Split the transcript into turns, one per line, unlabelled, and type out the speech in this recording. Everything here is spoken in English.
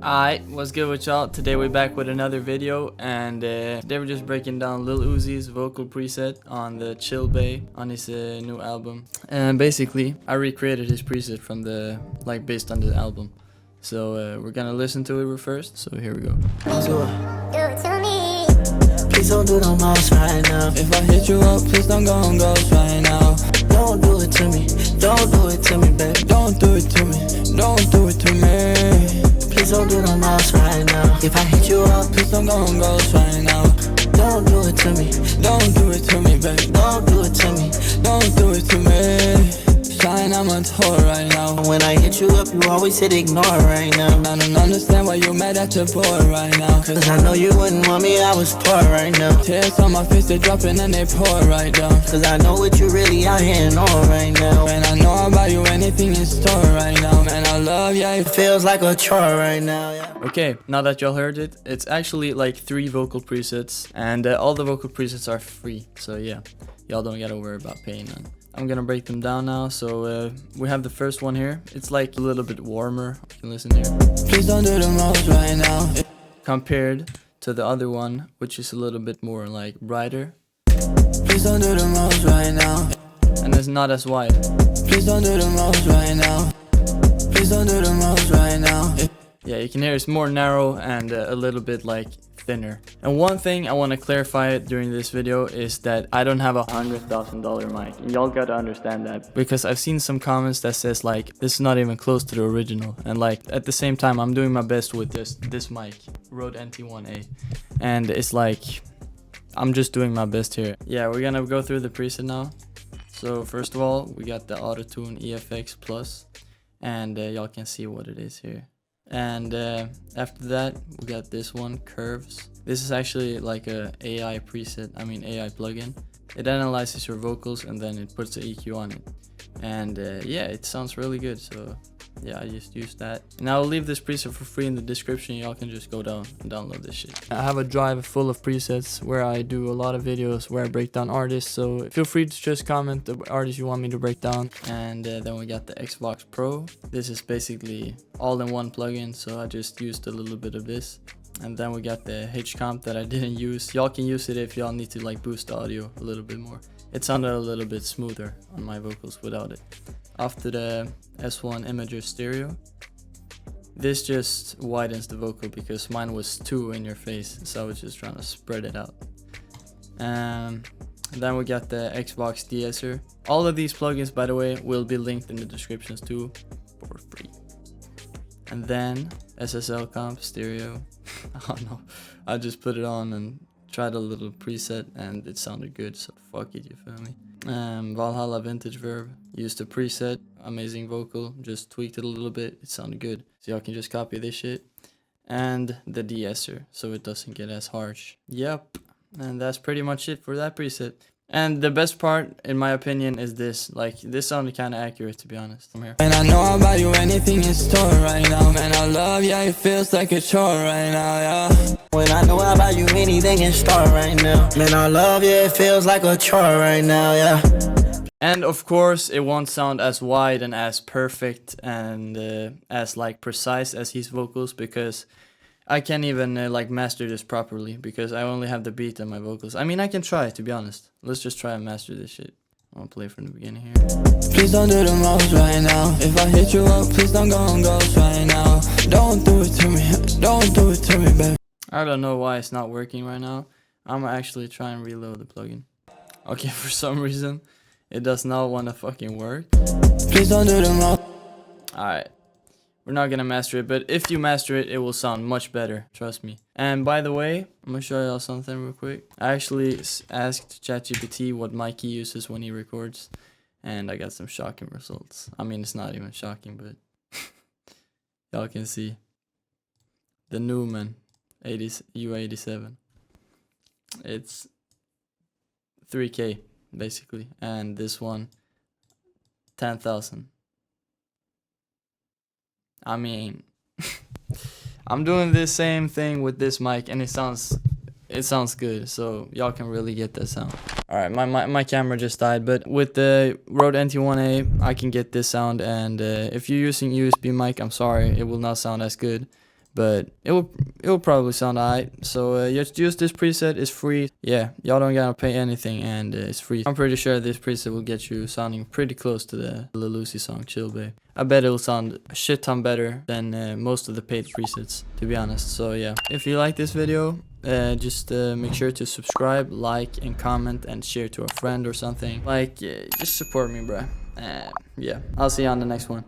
Alright, what's good with y'all? Today we're back with another video, and today we're just breaking down Lil Uzi's vocal preset on the Chill Bay on his new album. And basically, I recreated his preset from the, based on the album. So we're gonna listen to it first, so here we go.
Do it to me. Please don't do no most right now.
If I hit you up, please don't go on ghost right now.
Don't do it to me. Don't do it to me, baby.
Don't do it to me. Don't do it to me.
Please don't do no most right now. If I hit you up,
Please don't go on ghost right now.
don't do it to me.
Don't do it to me, baby.
Don't do it to me.
Don't do it to me. Shine, I'm on tour right now.
When I hit you up, you always hit ignore right now.
I don't understand why you mad at your boy right now.
Cause I know you wouldn't want me, I was poor right now.
Tears on my face, they dropping and they pour right down.
Cause I know what you really out here and on right now.
Man, I know I'll buy you anything in store right now. Man, I love ya.
It feels like a chore right now, yeah.
Okay, now that y'all heard it, it's actually like 3 vocal presets, and all the vocal presets are free. So yeah, y'all don't gotta worry about paying none. I'm gonna break them down now. So we have the first one here. It's like a little bit warmer. You can listen here.
Please don't do the most right now.
Compared to the other one, which is a little bit more like brighter,
Please don't do the most right now.
and it's not as wide.
Please don't do the most right now. Please don't do the most right now.
Yeah, you can hear it's more narrow and a little bit like thinner. And one thing I want to clarify during this video is that I don't have a $100,000 mic. Y'all gotta understand that, because I've seen some comments that says like this is not even close to the original, and like at the same time I'm doing my best with this mic, Rode NT1A, and it's like I'm just doing my best here. Yeah, we're gonna go through the preset now. So first of all, we got the Auto-Tune EFX Plus, and y'all can see what it is here. And after that, we got this one, Curves. This is actually like a AI preset, AI plugin. It analyzes your vocals and then it puts the EQ on it. And yeah, it sounds really good. So yeah, I just used that. And I'll leave this preset for free in the description. Y'all can just go down and download this shit. I have a drive full of presets where I do a lot of videos where I break down artists. So feel free to just comment the artists you want me to break down. And then we got the Xbox Pro. This is basically all-in-one plugin. So I just used a little bit of this. And then we got the H-Comp that I didn't use. Y'all can use it if y'all need to like boost the audio a little bit more. It sounded a little bit smoother on my vocals without it. After the S1 Imager Stereo, this just widens the vocal because mine was too in your face, so I was just trying to spread it out. And then we got the Xbox de-esser. All of these plugins, by the way, will be linked in the descriptions too for free. And then SSL Comp Stereo. I don't know, I just put it on and tried a little preset and it sounded good, so fuck it, you feel me? Valhalla Vintage Verb, used a preset, amazing vocal, just tweaked it a little bit, it sounded good. So y'all can just copy this shit. And the de-esser, so it doesn't get as harsh. Yep, and that's pretty much it for that preset. And the best part, in my opinion, is this. Like, this sounded kind of accurate, to be honest. From here.
And I know I'll buy you anything in store right now. Man, I love ya, it feels like a chore right now, yeah.
When I know I buy you anything in store right now. Man, I love you, it feels like a chore right now, yeah.
And of course, it won't sound as wide and as perfect and as like precise as his vocals, because I can't even master this properly because I only have the beat and my vocals. I mean, I can try, to be honest. Let's just try and master this shit. I'll play from the beginning here.
Please don't do the most right now. If I hit you up, please don't go on ghost right now. Don't do it to me. Don't do it to me, baby.
I don't know why it's not working right now. I'm actually trying to reload the plugin. Okay, for some reason, it does not want to fucking work.
Please don't do the most.
Alright. We're not gonna master it, but if you master it, it will sound much better. Trust me. And by the way, I'm gonna show y'all something real quick. I actually asked ChatGPT what mic he uses when he records, and I got some shocking results. I mean, it's not even shocking, but y'all can see. The Newman U87. It's 3K basically, and this one 10,000. I mean, I'm doing the same thing with this mic and it sounds good, so y'all can really get that sound. Alright, my camera just died, but with the Rode NT1A I can get this sound, and if you're using USB mic, I'm sorry, it will not sound as good. but it will probably sound alright. So just use this preset. It's free. Yeah, y'all don't gotta pay anything, and it's free. I'm pretty sure this preset will get you sounding pretty close to the Lil Uzi song Chill Babe. I bet it'll sound a shit ton better than most of the paid presets, to be honest. So yeah, if you like this video, just make sure to subscribe, like, and comment, and share to a friend or something. Like, just support me, bruh. Yeah, I'll see you on the next one.